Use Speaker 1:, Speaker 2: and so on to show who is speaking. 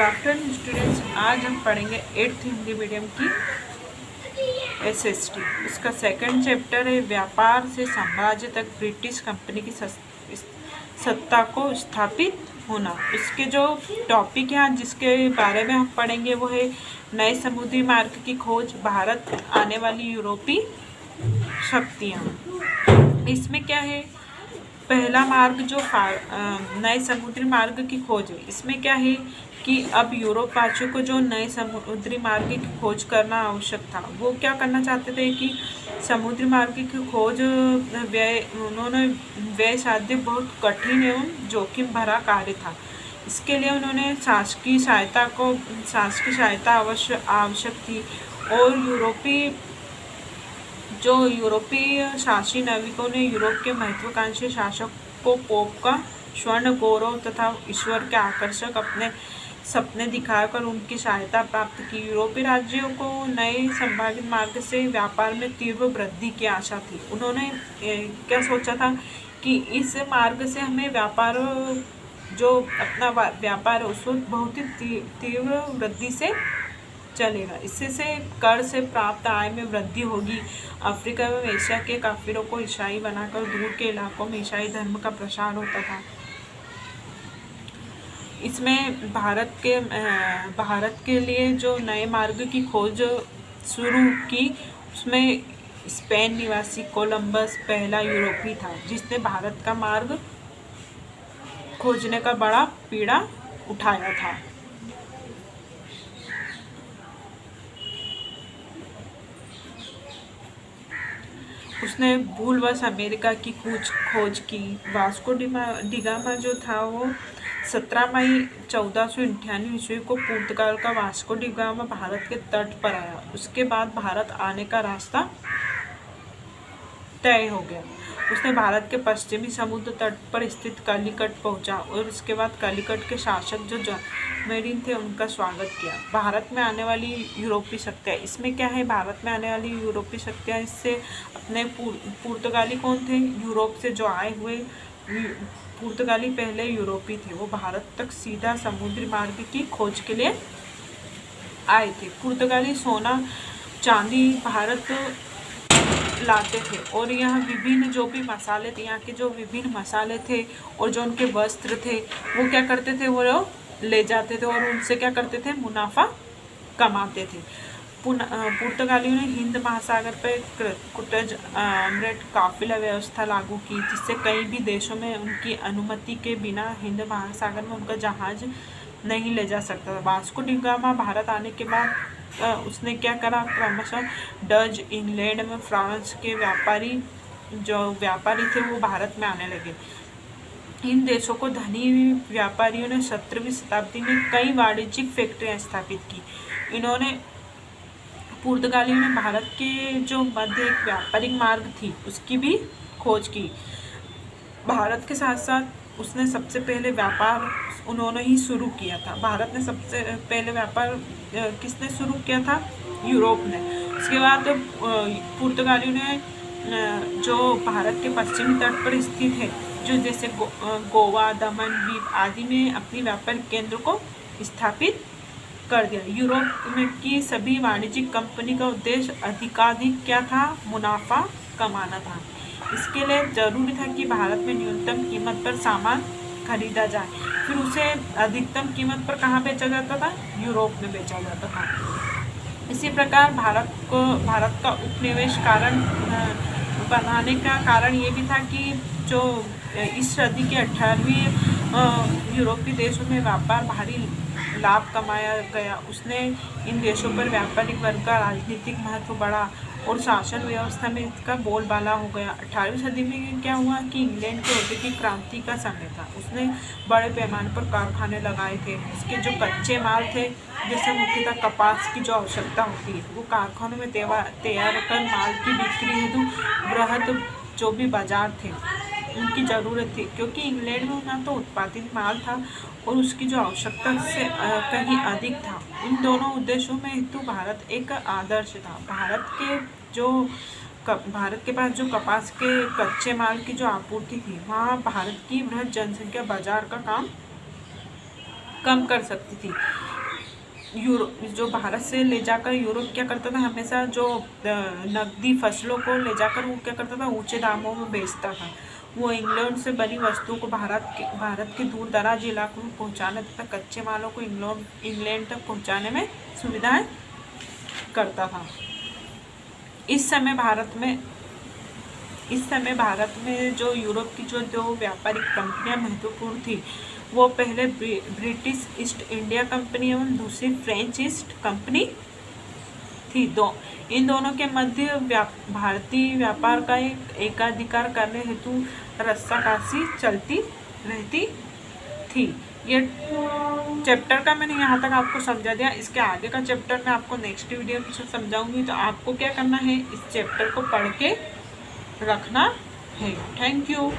Speaker 1: Afternoon students, आज हम पढ़ेंगे 8th हिंदी मीडियम की SST। उसका सेकंड चैप्टर है व्यापार से साम्राज्य तक ब्रिटिश कंपनी की सत्ता को स्थापित होना। उसके जो टॉपिक हैं जिसके बारे में हम पढ़ेंगे वो है नए समुद्री मार्ग की खोज, भारत आने वाली यूरोपीय शक्तियाँ। इसमें क्या है, पहला मार्ग जो नए समुद्री मार्ग की खोज है, इसमें क्या है कि अब यूरोपवासियों को जो नए समुद्री मार्ग की खोज करना आवश्यक था, वो क्या करना चाहते थे कि समुद्री मार्ग की खोज उन्होंने व्यय साध्य बहुत कठिन एवं जोखिम भरा कार्य था। इसके लिए उन्होंने शासकीय सहायता आवश्यक थी और यूरोपीय शासी नाविकों ने यूरोप के महत्वाकांक्षी शासक को पोप का स्वर्ण गौरव तथा ईश्वर के आकर्षक अपने सपने दिखाकर उनकी सहायता प्राप्त की। यूरोपीय राज्यों को नए संभावित मार्ग से व्यापार में तीव्र वृद्धि की आशा थी। उन्होंने क्या सोचा था कि इस मार्ग से हमें व्यापार अपना व्यापार उसको बहुत ही तीव्र वृद्धि से चलेगा। इससे कर से प्राप्त आय में वृद्धि होगी। अफ्रीका एवं एशिया के काफिरों को ईसाई बनाकर दूर के इलाकों में ईसाई धर्म का प्रसार होता था। इसमें भारत के लिए जो नए मार्ग की खोज शुरू की, उसमें स्पेन निवासी कोलंबस पहला यूरोपी था जिसने भारत का मार्ग खोजने का बड़ा बीड़ा उठाया था। उसने भूलवश अमेरिका की खोज की। वास्को डिगामा जो था वो 17 मई 1498 ईस्वी को पुर्तगाल का वास्को डिगामा भारत के तट पर आया। उसके बाद भारत आने का रास्ता तय हो गया। उसने भारत के पश्चिमी समुद्र तट पर स्थित कालीकट पहुंचा और इसके बाद कालीकट के शासक जो जमेरीन थे उनका स्वागत किया। भारत में आने वाली यूरोपीय शक्तियाँ, इसमें क्या है, भारत में आने वाली यूरोपीय शक्तियाँ, इससे अपने पुर्तगाली कौन थे, यूरोप से जो आए हुए पुर्तगाली पहले यूरोपीय थे, वो भारत तक सीधा समुद्री मार्ग की खोज के लिए आए थे। पुर्तगाली सोना चांदी भारत लाते थे और यहाँ विभिन्न जो भी मसाले थे, यहाँ के जो विभिन्न मसाले थे और जो उनके वस्त्र थे, वो क्या करते थे, वो ले जाते थे और उनसे क्या करते थे, मुनाफा कमाते थे। पुर्तगालियों ने हिंद महासागर पर कुटज काफिला व्यवस्था लागू की, जिससे कई भी देशों में उनकी अनुमति के बिना हिंद महासागर में उनका जहाज नहीं ले जा सकता था। वास्को डिगामा भारत आने के बाद उसने क्या करा, क्रमशः डच, इंग्लैंड में फ्रांस के व्यापारी थे वो भारत में आने लगे। इन देशों को धनी व्यापारियों ने 17वीं शताब्दी में कई वाणिज्यिक फैक्ट्रियां स्थापित की। इन्होंने पुर्तगालियों ने भारत के जो मध्य एक व्यापारिक मार्ग थी उसकी भी खोज की। भारत के साथ साथ उसने सबसे पहले व्यापार उन्होंने ही शुरू किया था। भारत ने सबसे पहले व्यापार किसने शुरू किया था, यूरोप ने। उसके बाद पुर्तगालियों ने जो भारत के पश्चिमी तट पर स्थित है, जो जैसे गोवा, दमन, द्वीप आदि में अपनी व्यापारिक केंद्र को स्थापित कर दिया। यूरोप में की सभी वाणिज्यिक कंपनी का उद्देश्य अधिकाधिक क्या था, मुनाफा कमाना था। इसके लिए जरूरी था कि भारत में न्यूनतम कीमत पर सामान खरीदा जाए, फिर उसे अधिकतम कीमत पर कहाँ बेचा जाता था, यूरोप में बेचा जाता था। इसी प्रकार भारत का उपनिवेश बनाने का कारण ये भी था कि जो इस सदी के 18वीं यूरोपीय देशों में व्यापार भारी लाभ कमाया गया। उसने इन देशों पर व्यापारिक वर्ग का राजनीतिक महत्व बढ़ा और शासन व्यवस्था में इसका बोलबाला हो गया। 18वीं सदी में क्या हुआ कि इंग्लैंड के औद्योगिक क्रांति का समय था। उसने बड़े पैमाने पर कारखाने लगाए थे। उसके जो कच्चे माल थे, जैसे मुख्यतः कपास की जो आवश्यकता होती है, वो कारखानों में तैयार कर माल की बिक्री हेतु बृहद जो भी बाजार थे उनकी ज़रूरत थी, क्योंकि इंग्लैंड में ना तो उत्पादित माल था और उसकी जो आवश्यकता से कहीं अधिक था। इन दोनों उद्देश्यों में हेतु भारत एक आदर्श था। भारत के पास जो कपास के कच्चे माल की जो आपूर्ति थी, वहाँ भारत की बृहद जनसंख्या बाजार का काम कम कर सकती थी। यूरोप, जो भारत से ले जाकर यूरोप क्या करता था, हमेशा जो नकदी फसलों को ले जाकर वो क्या करता था, ऊंचे दामों में बेचता था। वो इंग्लैंड से बनी वस्तुओं को भारत के दूर दराज इलाकों में पहुंचाने तथा कच्चे मालों को इंग्लैंड तक पहुंचाने में सुविधाएं करता था। इस समय भारत में जो यूरोप की जो दो व्यापारिक कंपनियां महत्वपूर्ण थी, वो पहले ब्रिटिश ईस्ट इंडिया कंपनी एवं दूसरी फ्रेंच ईस्ट कंपनी थी। इन दोनों के मध्य भारतीय व्यापार का एकाधिकार करने हेतु रस्साकशी चलती रहती थी। ये चैप्टर का मैंने यहाँ तक आपको समझा दिया। इसके आगे का चैप्टर मैं आपको नेक्स्ट वीडियो में समझाऊंगी। तो आपको क्या करना है, इस चैप्टर को पढ़ के रखना है। Thank you.